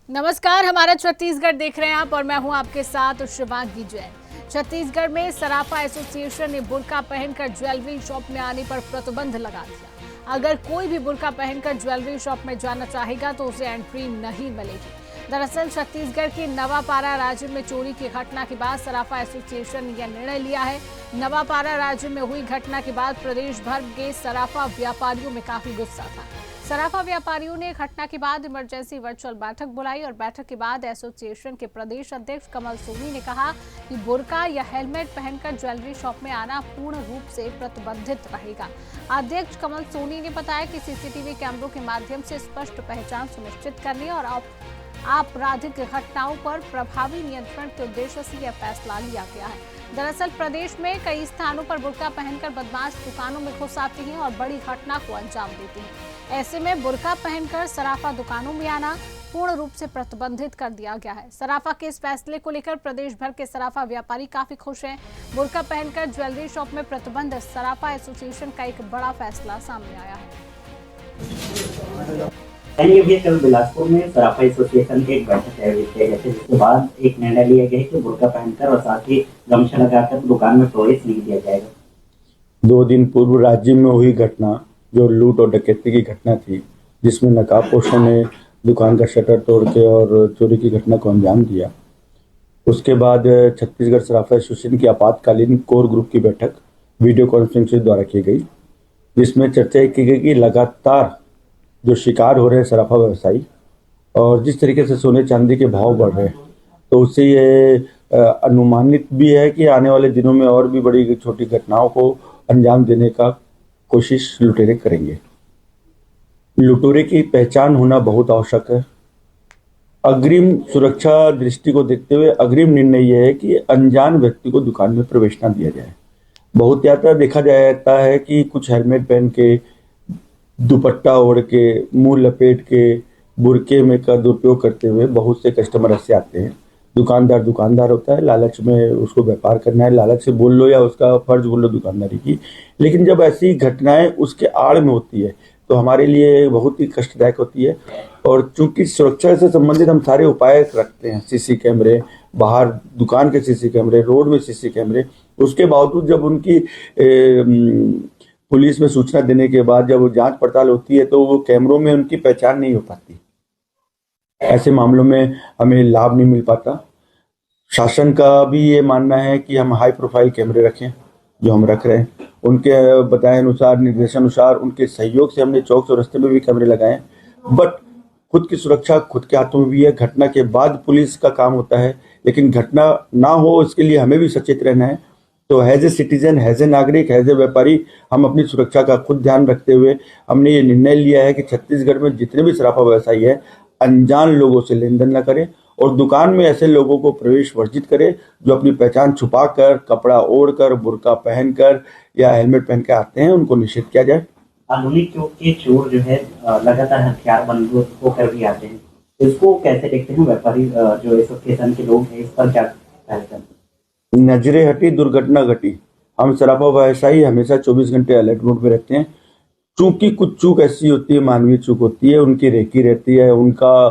नमस्कार, हमारा छत्तीसगढ़ देख रहे हैं आप और मैं हूं आपके साथ शिवांगी जैन। छत्तीसगढ़ में सराफा एसोसिएशन ने बुर्का पहनकर ज्वेलरी शॉप में आने पर प्रतिबंध लगा दिया। अगर कोई भी बुर्का पहनकर ज्वेलरी शॉप में जाना चाहेगा तो उसे एंट्री नहीं मिलेगी। दरअसल छत्तीसगढ़ के नवापारा राज्य में चोरी की घटना के बाद सराफा एसोसिएशन ने यह निर्णय लिया है। नवापारा राज्य में हुई घटना के बाद प्रदेश भर के सराफा व्यापारियों में काफी गुस्सा था। सराफा व्यापारियों ने घटना के बाद इमरजेंसी वर्चुअल बैठक बुलाई और बैठक के बाद एसोसिएशन के प्रदेश अध्यक्ष कमल सोनी ने कहा कि बुर्का या हेलमेट पहनकर ज्वेलरी शॉप में आना पूर्ण रूप से प्रतिबंधित रहेगा। अध्यक्ष कमल सोनी ने बताया कि सीसीटीवी कैमरों के माध्यम से स्पष्ट पहचान सुनिश्चित करने और आपराधिक घटनाओं पर प्रभावी नियंत्रण के उद्देश्य से यह फैसला लिया गया है। दरअसल प्रदेश में कई स्थानों पर बुर्का पहनकर बदमाश दुकानों में घुस आते हैं और बड़ी घटना को अंजाम देते हैं। ऐसे में बुर्का पहनकर सराफा दुकानों में आना पूर्ण रूप से प्रतिबंधित कर दिया गया है। सराफा के इस फैसले को लेकर प्रदेश भर के सराफा व्यापारी काफी खुश हैं। बुर्का पहनकर ज्वेलरी शॉप में प्रतिबंध सराफा एसोसिएशन का एक बड़ा फैसला सामने आया है। कल बिलासपुर में सराफा एसोसिएशन की एक बैठक आयोजित किया गया था, जिसके बाद एक निर्णय लिया गया है कि बुर्का पहनकर और साथ ही गमछा लगाकर दुकान में प्रवेश नहीं दिया जाएगा। 2 दिन पूर्व राज्य में हुई घटना जो लूट और डकैती की घटना थी, जिसमें नकाबपोशों ने दुकान का शटर तोड़ के और चोरी की घटना को अंजाम दिया। उसके बाद छत्तीसगढ़ सराफा एसोसिएशन की आपातकालीन कोर ग्रुप की बैठक वीडियो कॉन्फ्रेंसिंग द्वारा की गई, जिसमें चर्चा की गई कि लगातार जो शिकार हो रहे हैं सराफा व्यवसायी और जिस तरीके से सोने चांदी के भाव बढ़ रहे हैं, तो उससे ये अनुमानित भी है कि आने वाले दिनों में और भी बड़ी छोटी घटनाओं को अंजाम देने का कोशिश लुटेरे करेंगे। लुटेरे की पहचान होना बहुत आवश्यक है। अग्रिम सुरक्षा दृष्टि को देखते हुए अग्रिम निर्णय यह है कि अनजान व्यक्ति को दुकान में प्रवेश न दिया जाए। बहुत ज़्यादा देखा जाता है कि कुछ हेलमेट पहन के, दुपट्टा ओढ़ के, मुंह लपेट के, बुर्के में का दुरुपयोग करते हुए बहुत से कस्टमर ऐसे आते हैं। दुकानदार होता है, लालच में उसको व्यापार करना है, लालच से बोल लो या उसका फर्ज बोल लो दुकानदारी की। लेकिन जब ऐसी घटनाएं उसके आड़ में होती है तो हमारे लिए बहुत ही कष्टदायक होती है। और चूंकि सुरक्षा से संबंधित हम सारे उपाय रखते हैं, सीसी कैमरे, बाहर दुकान के सीसी कैमरे, रोड में सीसी कैमरे, उसके बावजूद जब उनकी पुलिस में सूचना देने के बाद जब वो जांच पड़ताल होती है तो वो कैमरों में उनकी पहचान नहीं हो पाती। ऐसे मामलों में हमें लाभ नहीं मिल पाता। शासन का भी ये मानना है कि हम हाई प्रोफाइल कैमरे रखें, जो हम रख रहे हैं। उनके बताए अनुसार, निर्देशानुसार, उनके सहयोग से हमने चौक चौरस्ते में भी कैमरे लगाए। बट खुद की सुरक्षा खुद के हाथों में भी है। घटना के बाद पुलिस का काम होता है, लेकिन घटना ना हो इसके लिए हमें भी सचेत रहना है। तो has a citizen, has a नागरिक, हैज ए व्यापारी, हम अपनी सुरक्षा का खुद ध्यान रखते हुए हमने ये निर्णय लिया है कि छत्तीसगढ़ में जितने भी सराफा व्यवसायी है, अनजान लोगों से लेन देन न करें और दुकान में ऐसे लोगों को प्रवेश वर्जित करें जो अपनी पहचान छुपाकर, कपड़ा ओढ़कर, बुर्का पहनकर या हेलमेट पहन के आते हैं, उनको निषेध किया जाए। आधुनिक युग के चोर जो है लगातार हथियार बंदूक होकर भी आते हैं, इसको कैसे देखते हैं व्यापारी जो एसोसिएशन के लोग हैं, इस पर क्या कहते हैं? नजरे हटी दुर्घटना घटी। हम सराफा व्यवसायी हमेशा 24 घंटे अलर्ट मोड पे रहते हैं। चूंकि कुछ चूक ऐसी होती है, मानवीय चूक होती है, उनकी रेकी रहती है, उनका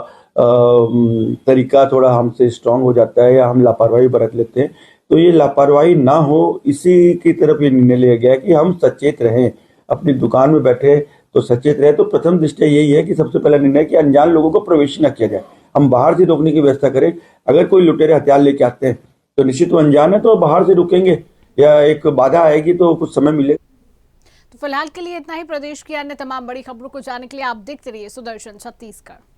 तरीका थोड़ा हमसे स्ट्रांग हो जाता है या हम लापरवाही बरत लेते हैं। तो ये लापरवाही ना हो, इसी की तरफ ये निर्णय लिया गया है कि हम सचेत रहें। अपनी दुकान में बैठे तो सचेत रहे। तो प्रथम दृष्टया यही है कि सबसे पहला निर्णय कि अनजान लोगों को प्रवेश न किया जाए। हम बाहर से रोकने की व्यवस्था करें। अगर कोई लुटेरे हथियार लेके आते हैं तो निश्चित वो अनजान है तो बाहर से रुकेंगे या एक बाधा आएगी तो कुछ समय मिलेगा। तो फिलहाल के लिए इतना ही। प्रदेश की अन्य तमाम बड़ी खबरों को जानने के लिए आप देखते रहिए सुदर्शन छत्तीसगढ़।